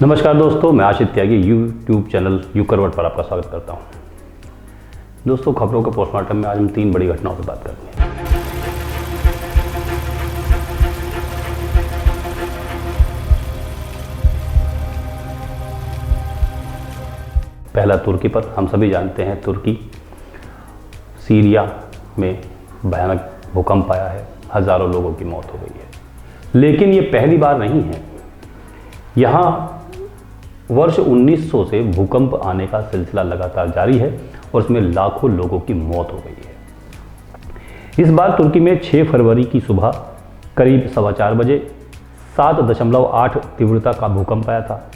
नमस्कार दोस्तों, मैं आशित त्यागी यूट्यूब चैनल यू करवट पर आपका स्वागत करता हूं। दोस्तों, खबरों के पोस्टमार्टम में आज हम 3 बड़ी घटनाओं पर बात करेंगे। पहला तुर्की पर। हम सभी जानते हैं तुर्की सीरिया में भयानक भूकंप आया है, हजारों लोगों की मौत हो गई है। लेकिन ये पहली बार नहीं है। यहाँ वर्ष 1900 से भूकंप आने का सिलसिला लगातार जारी है और इसमें लाखों लोगों की मौत हो गई है। इस बार तुर्की में 6 फरवरी की सुबह करीब 4:15 बजे 7.8 तीव्रता का भूकंप आया था।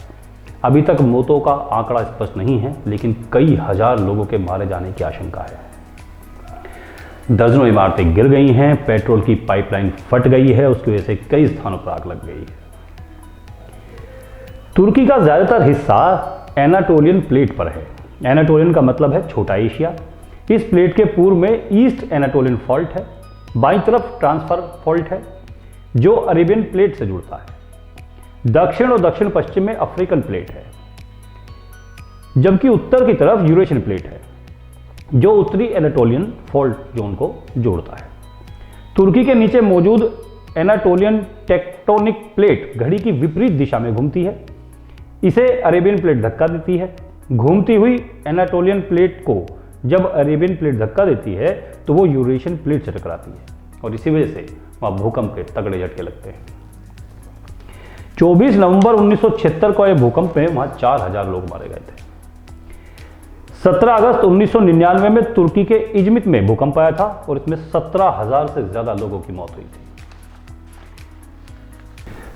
अभी तक मौतों का आंकड़ा स्पष्ट नहीं है, लेकिन कई हजार लोगों के मारे जाने की आशंका है। दर्जनों इमारतें गिर गई हैं, पेट्रोल की पाइपलाइन फट गई है, उसकी वजह से कई स्थानों पर आग लग गई है। तुर्की का ज़्यादातर हिस्सा एनाटोलियन प्लेट पर है। एनाटोलियन का मतलब है छोटा एशिया। इस प्लेट के पूर्व में ईस्ट एनाटोलियन फॉल्ट है, बाईं तरफ ट्रांसफर फॉल्ट है जो अरेबियन प्लेट से जुड़ता है। दक्षिण और दक्षिण पश्चिम में अफ्रीकन प्लेट है, जबकि उत्तर की तरफ यूरेशियन प्लेट है जो उत्तरी एनाटोलियन फॉल्ट जोन को जोड़ता है। तुर्की के नीचे मौजूद एनाटोलियन टेक्टोनिक प्लेट घड़ी की विपरीत दिशा में घूमती है। इसे अरेबियन प्लेट धक्का देती है। घूमती हुई एनाटोलियन प्लेट को जब अरेबियन प्लेट धक्का देती है तो वो यूरेशियन प्लेट से टकराती है और इसी वजह से वहां भूकंप के तगड़े झटके लगते हैं। 24 नवंबर 1976 को यह भूकंप में वहां 4000 लोग मारे गए थे। 17 अगस्त 1999 में तुर्की के इजमित में भूकंप आया था और इसमें 17,000 से ज्यादा लोगों की मौत हुई थी।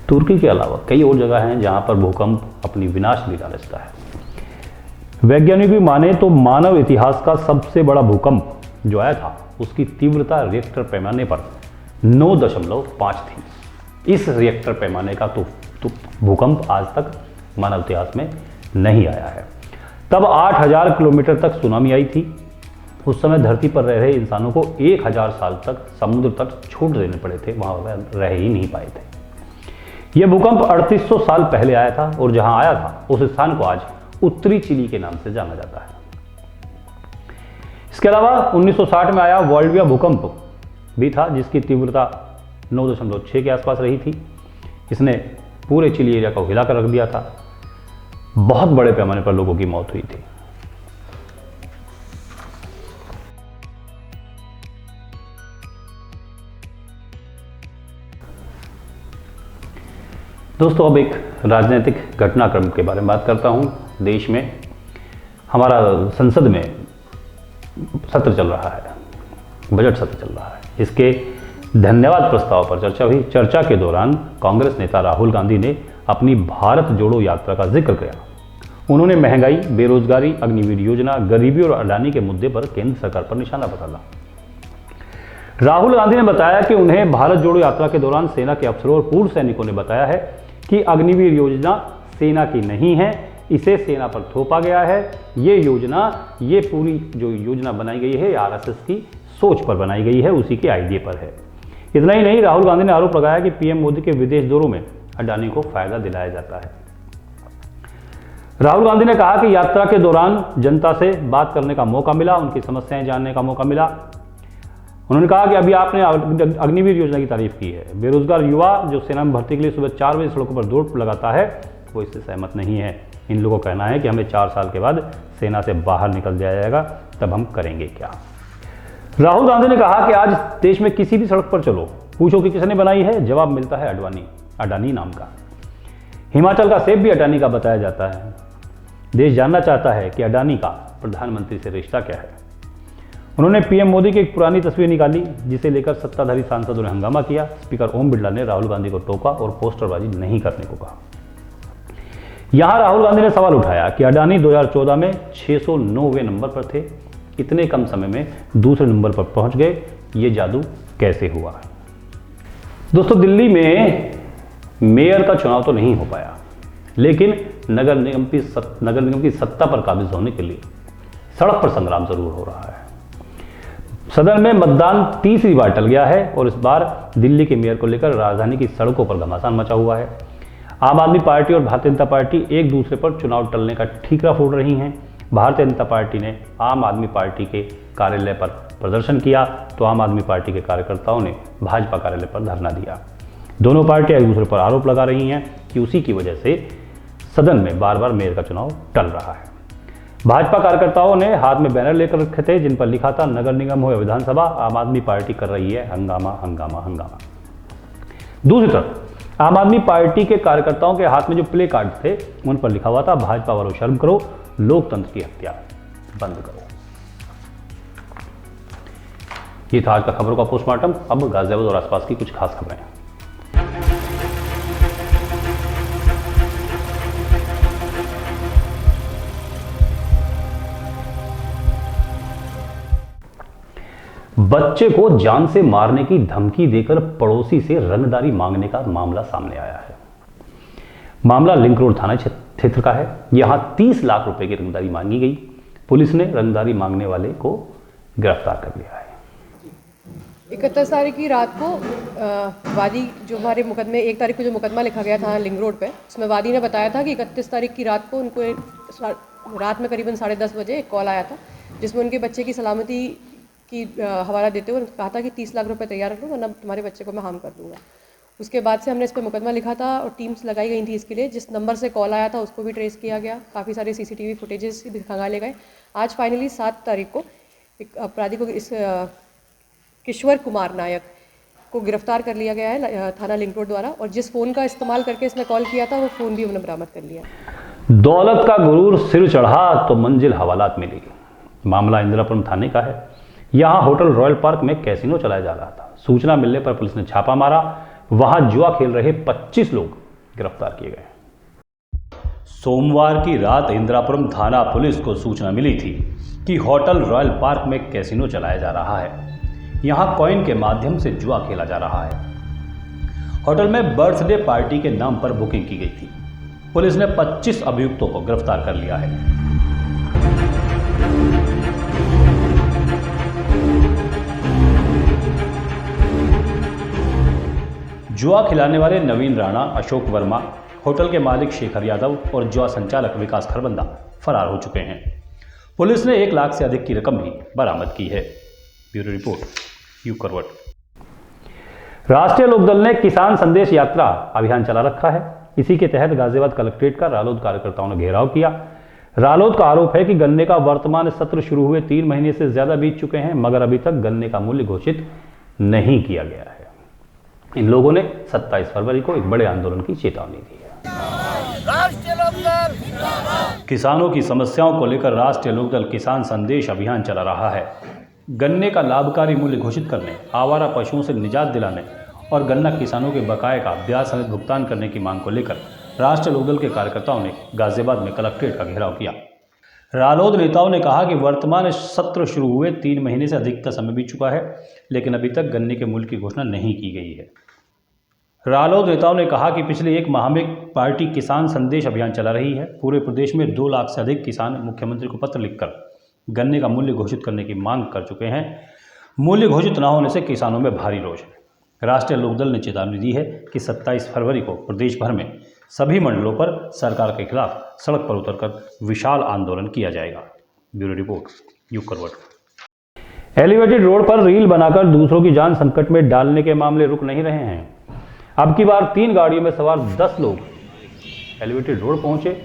तुर्की के अलावा कई और जगह हैं जहां पर भूकंप अपनी विनाश लीला रचता है। वैज्ञानिकों की माने तो मानव इतिहास का सबसे बड़ा भूकंप जो आया था उसकी तीव्रता रिएक्टर पैमाने पर 9.5 थी। इस रिएक्टर पैमाने का तो भूकंप आज तक मानव इतिहास में नहीं आया है। तब 8000 किलोमीटर तक सुनामी आई थी। उस समय धरती पर रह रहे इंसानों को 1000 साल तक समुद्र तक छोड़ देने पड़े थे, वहां रह ही नहीं पाए थे। यह भूकंप 3800 साल पहले आया था और जहां आया था उस स्थान को आज उत्तरी चिली के नाम से जाना जाता है। इसके अलावा 1960 में आया वॉल्विया भूकंप भी था, जिसकी तीव्रता 9.6 के आसपास रही थी। इसने पूरे चिली एरिया को हिलाकर रख दिया था। बहुत बड़े पैमाने पर लोगों की मौत हुई थी। दोस्तों, अब एक राजनीतिक घटनाक्रम के बारे में बात करता हूं। देश में हमारा संसद में सत्र चल रहा है, बजट सत्र चल रहा है। इसके धन्यवाद प्रस्ताव पर चर्चा हुई। चर्चा के दौरान कांग्रेस नेता राहुल गांधी ने अपनी भारत जोड़ो यात्रा का जिक्र किया। उन्होंने महंगाई, बेरोजगारी, अग्निवीर योजना, गरीबी और अडानी के मुद्दे पर केंद्र सरकार पर निशाना साधा। राहुल गांधी ने बताया कि उन्हें भारत जोड़ो यात्रा के दौरान सेना के अफसरों और पूर्व सैनिकों ने बताया है कि अग्निवीर योजना सेना की नहीं है, इसे सेना पर थोपा गया है। ये पूरी जो योजना बनाई गई है आरएसएस की सोच पर बनाई गई है, उसी के आइडिया पर है। इतना ही नहीं, राहुल गांधी ने आरोप लगाया कि पीएम मोदी के विदेश दौरों में अडानी को फायदा दिलाया जाता है। राहुल गांधी ने कहा कि यात्रा के दौरान जनता से बात करने का मौका मिला, उनकी समस्याएं जानने का मौका मिला। उन्होंने कहा कि अभी आपने अग्निवीर योजना की तारीफ की है। बेरोजगार युवा जो सेना में भर्ती के लिए सुबह 4 बजे सड़कों पर दौड़ लगाता है, वो इससे सहमत नहीं है। इन लोगों का कहना है कि हमें 4 साल के बाद सेना से बाहर निकल दिया जाएगा, तब हम करेंगे क्या। राहुल गांधी ने कहा कि आज देश में किसी भी सड़क पर चलो, पूछो कि किसने बनाई है, जवाब मिलता है अडानी नाम का। हिमाचल का सेब भी अडानी का बताया जाता है। देश जानना चाहता है कि अडानी का प्रधानमंत्री से रिश्ता क्या है। उन्होंने पीएम मोदी की एक पुरानी तस्वीर निकाली, जिसे लेकर सत्ताधारी सांसदों ने हंगामा किया। स्पीकर ओम बिरला ने राहुल गांधी को टोका और पोस्टरबाजी नहीं करने को कहा। यहां राहुल गांधी ने सवाल उठाया कि अडानी 2014 में 609वें नंबर पर थे, इतने कम समय में दूसरे नंबर पर पहुंच गए, ये जादू कैसे हुआ। दोस्तों, दिल्ली में मेयर का चुनाव तो नहीं हो पाया, लेकिन नगर निगम की सत्ता पर काबिज होने के लिए सड़क पर संग्राम जरूर हो रहा है। सदन में मतदान तीसरी बार टल गया है और इस बार दिल्ली के मेयर को लेकर राजधानी की सड़कों पर घमासान मचा हुआ है। आम आदमी पार्टी और भारतीय जनता पार्टी एक दूसरे पर चुनाव टलने का ठीकरा फोड़ रही हैं। भारतीय जनता पार्टी ने आम आदमी पार्टी के कार्यालय पर प्रदर्शन किया तो आम आदमी पार्टी के कार्यकर्ताओं ने भाजपा कार्यालय पर धरना दिया। दोनों पार्टियां एक दूसरे पर आरोप लगा रही हैं कि उसी की वजह से सदन में बार बार मेयर का चुनाव टल रहा है। भाजपा कार्यकर्ताओं ने हाथ में बैनर लेकर रखे थे जिन पर लिखा था, नगर निगम हो या विधानसभा, आम आदमी पार्टी कर रही है हंगामा हंगामा हंगामा। दूसरी तरफ आम आदमी पार्टी के कार्यकर्ताओं के हाथ में जो प्ले कार्ड थे उन पर लिखा हुआ था, भाजपा वालों शर्म करो, लोकतंत्र की हत्या बंद करो। ये था आज का खबरों का पोस्टमार्टम। अब गाजियाबाद और आसपास की कुछ खास खबरें। बच्चे को जान से मारने की धमकी देकर पड़ोसी से रंगदारी मांगने का मामला सामने आया है। मामला लिंक रोड थाना क्षेत्र का है। यहां 30 लाख रुपए की रंगदारी मांगी गई। पुलिस ने रंगदारी मांगने वाले को गिरफ्तार कर लिया है। 31 तारीख की रात को वादी जो हमारे मुकदमे 1 तारीख को जो मुकदमा लिखा गया था लिंक रोड पे, उसमें वादी ने बताया था कि 31 तारीख की रात को उनको रात में करीबन 10:30 बजे एक कॉल आया था जिसमें उनके बच्चे की सलामती की हवाला देते हुए कहा था कि 30 लाख रुपए तैयार रख लो वरना तुम्हारे बच्चे को मैं हार्म कर दूंगा। उसके बाद से हमने इस पर मुकदमा लिखा था और टीम्स लगाई गई थी इसके लिए। जिस नंबर से कॉल आया था उसको भी ट्रेस किया गया, काफ़ी सारे CCTV फुटेजेस खंगाले गए। आज फाइनली 7 तारीख को एक अपराधी को इस किश्वर कुमार नायक को गिरफ्तार कर लिया गया है थाना लिंक रोड द्वारा, और जिस फ़ोन का इस्तेमाल करके इसने कॉल किया था वो फ़ोन भी उन्होंने बरामद कर लिया। दौलत का गुरूर सिर चढ़ा तो मंजिल हवालात मिली। मामला इंदिरापुरम थाने का है। यहां होटल रॉयल पार्क में कैसीनो चलाया जा रहा था। सूचना मिलने पर पुलिस ने छापा मारा। वहां जुआ खेल रहे 25 लोग गिरफ्तार किए गए। सोमवार की रात इंदिरापुरम थाना पुलिस को सूचना मिली थी कि होटल रॉयल पार्क में कैसीनो चलाया जा रहा है। यहां कॉइन के माध्यम से जुआ खेला जा रहा है। होटल में बर्थडे पार्टी के नाम पर बुकिंग की गई थी। पुलिस ने 25 अभियुक्तों को गिरफ्तार कर लिया है। जुआ खिलाने वाले नवीन राणा, अशोक वर्मा, होटल के मालिक शेखर यादव और जुआ संचालक विकास खरबंदा फरार हो चुके हैं। पुलिस ने 1 लाख से अधिक की रकम भी बरामद की है। ब्यूरो रिपोर्ट, यू करवट। राष्ट्रीय लोकदल ने किसान संदेश यात्रा अभियान चला रखा है। इसी के तहत गाजियाबाद कलेक्ट्रेट का रालोद कार्यकर्ताओं ने घेराव किया। रालोद का आरोप है कि गन्ने का वर्तमान सत्र शुरू हुए 3 महीने से ज्यादा बीत चुके हैं मगर अभी तक गन्ने का मूल्य घोषित नहीं किया गया है। इन लोगों ने 27 फरवरी को एक बड़े आंदोलन की चेतावनी दी है। किसानों की समस्याओं को लेकर राष्ट्रीय लोकदल किसान संदेश अभियान चला रहा है। गन्ने का लाभकारी मूल्य घोषित करने, आवारा पशुओं से निजात दिलाने और गन्ना किसानों के बकाये का ब्याज समेत भुगतान करने की मांग को लेकर राष्ट्रीय लोकदल के कार्यकर्ताओं ने गाजियाबाद में कलेक्ट्रेट का घेराव किया। रालोद नेताओं ने कहा कि वर्तमान सत्र शुरू हुए 3 महीने से अधिक का समय बीत चुका है लेकिन अभी तक गन्ने के मूल्य की घोषणा नहीं की गई है। रालोद नेताओं ने कहा कि पिछले 1 माह में पार्टी किसान संदेश अभियान चला रही है। पूरे प्रदेश में 2 लाख से अधिक किसान मुख्यमंत्री को पत्र लिखकर गन्ने का मूल्य घोषित करने की मांग कर चुके हैं। मूल्य घोषित न होने से किसानों में भारी रोष है। राष्ट्रीय लोकदल ने चेतावनी दी है कि 27 फरवरी को प्रदेश भर में सभी मंडलों पर सरकार के खिलाफ सड़क पर उतरकर विशाल आंदोलन किया जाएगा। ब्यूरो रिपोर्ट, यू करवट। एलिवेटेड रोड पर रील बनाकर दूसरों की जान संकट में डालने के मामले रुक नहीं रहे हैं। अब की बार 3 गाड़ियों में सवार 10 लोग एलिवेटेड रोड पहुंचे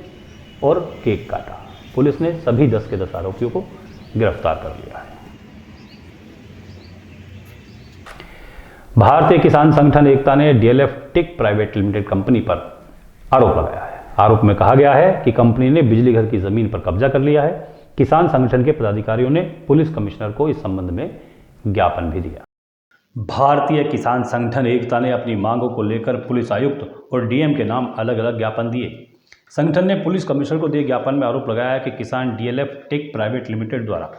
और केक काटा। पुलिस ने सभी 10 के 10 आरोपियों को गिरफ्तार कर लिया है। भारतीय किसान संगठन एकता ने DLF tech private limited company पर आरोप लगाया है। आरोप में कहा गया है कि कंपनी ने बिजली घर की जमीन पर कब्जा कर लिया है। किसान संगठन के पदाधिकारियों ने पुलिस कमिश्नर को इस संबंध में ज्ञापन भी दिया। भारतीय किसान संगठन एकता ने अपनी मांगों को लेकर पुलिस आयुक्त और DM के नाम अलग अलग ज्ञापन दिए। संगठन ने पुलिस कमिश्नर को दिए ज्ञापन में आरोप लगाया कि किसान DLF टेक प्राइवेट लिमिटेड द्वारा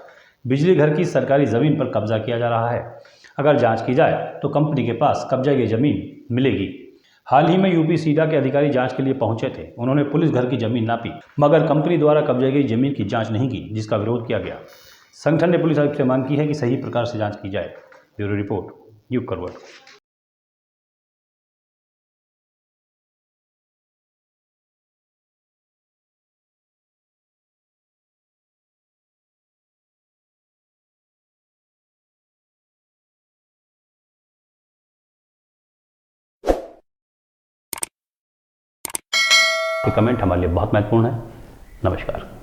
बिजली घर की सरकारी जमीन पर कब्जा किया जा रहा है। अगर जांच की जाए तो कंपनी के पास कब्जा की जमीन मिलेगी। हाल ही में यूपी सीडा के अधिकारी जांच के लिए पहुंचे थे। उन्होंने पुलिस घर की जमीन नापी मगर कंपनी द्वारा कब्जा की जमीन की जांच नहीं की, जिसका विरोध किया गया। संगठन ने पुलिस आयुक्त से मांग की है कि सही प्रकार से जांच की जाए। ब्यूरो रिपोर्ट, यू करवट। आपके कमेंट हमारे लिए बहुत महत्वपूर्ण है। नमस्कार।